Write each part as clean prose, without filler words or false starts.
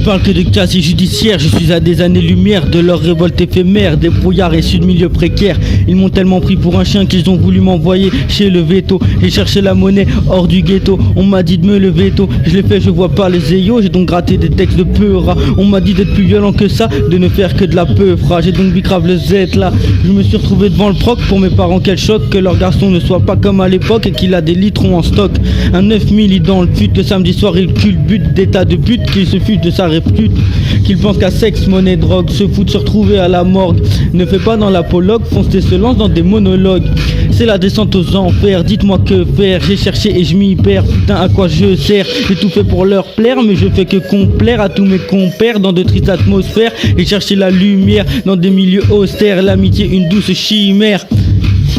parle que de casier judiciaire, je suis à des années-lumière de leur révolte éphémère, des brouillards issus de milieux précaires. Ils m'ont tellement pris pour un chien qu'ils ont voulu m'envoyer chez le veto. J'ai cherché la monnaie hors du ghetto, on m'a dit de me lever tôt. Je l'ai fait, je vois pas les zéyos, j'ai donc gratté des textes de peur. On m'a dit d'être plus violent que ça, de ne faire que de la peufra. J'ai donc bicrave le Z là. Je me suis retrouvé devant le proc, pour mes parents quel choc, que leur garçon ne soit pas comme à l'époque et qu'il a des litrons en stock. Un 9000 il dans le fut, le samedi soir il culbute des tas de buts, qu'il se fût de sa répute, qu'il pense qu'à sexe, monnaie, drogue, se fout de se retrouver à la morgue. Ne fait pas dans l'apologue, fonce et se lance dans des monologues. C'est la descente aux enfers, dites-moi que faire, j'ai cherché et je m'y perds, putain à quoi je sers, j'ai tout fait pour leur plaire, mais je fais que complaire à tous mes compères dans de tristes atmosphères, et chercher la lumière dans des milieux austères, l'amitié une douce chimère.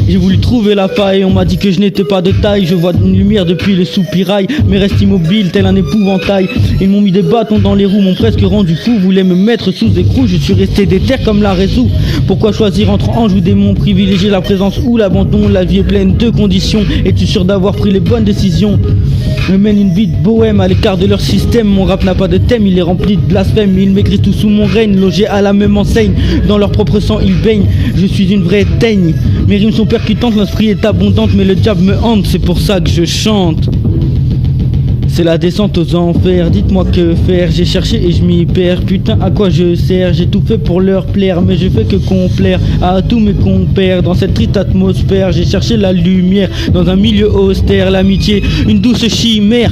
J'ai voulu trouver la faille, on m'a dit que je n'étais pas de taille. Je vois une lumière depuis le soupirail, mais reste immobile tel un épouvantail. Ils m'ont mis des bâtons dans les roues, m'ont presque rendu fou. Voulaient me mettre sous écrou, je suis resté déter comme la réseau. Pourquoi choisir entre ange ou démon, privilégier la présence ou l'abandon? La vie est pleine de conditions, es-tu sûr d'avoir pris les bonnes décisions? Je mène une vie de bohème à l'écart de leur système. Mon rap n'a pas de thème, il est rempli de blasphème. Ils m'écrivent tout sous mon règne, logés à la même enseigne. Dans leur propre sang ils baignent, je suis une vraie teigne. Mes rimes sont percutantes, l'esprit est abondante, mais le diable me hante, c'est pour ça que je chante. C'est la descente aux enfers, dites-moi que faire, j'ai cherché et je m'y perds, putain à quoi je sers, j'ai tout fait pour leur plaire, mais je fais que complaire à tous mes compères, dans cette triste atmosphère, j'ai cherché la lumière, dans un milieu austère, l'amitié, une douce chimère.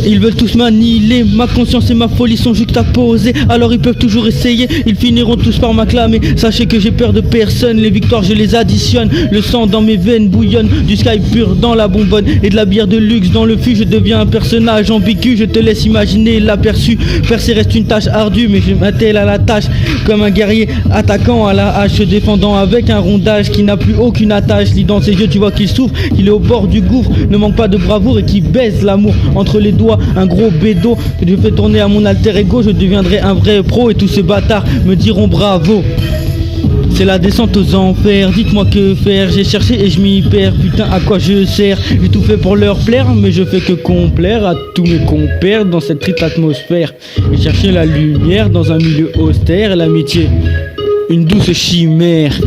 Ils veulent tous m'annihiler, ma conscience et ma folie sont juxtaposées. Alors ils peuvent toujours essayer, ils finiront tous par m'acclamer. Sachez que j'ai peur de personne, les victoires je les additionne. Le sang dans mes veines bouillonne, du sky pur dans la bonbonne et de la bière de luxe dans le fût. Je deviens un personnage ambigu, je te laisse imaginer l'aperçu. Percer reste une tâche ardue, mais je m'attelle à la tâche. Comme un guerrier attaquant à la hache, se défendant avec un rondage qui n'a plus aucune attache. Lis dans ses yeux, tu vois qu'il souffre, qu'il est au bord du gouffre. Ne manque pas de bravoure et qui baise l'amour entre les doigts. Un gros bédo que je fais tourner à mon alter ego, je deviendrai un vrai pro et tous ces bâtards me diront bravo. C'est la descente aux enfers, dites-moi que faire, j'ai cherché et je m'y perds, putain à quoi je sers, j'ai tout fait pour leur plaire, mais je fais que complaire à tous mes compères dans cette triste atmosphère. J'ai cherché la lumière dans un milieu austère, l'amitié, une douce chimère.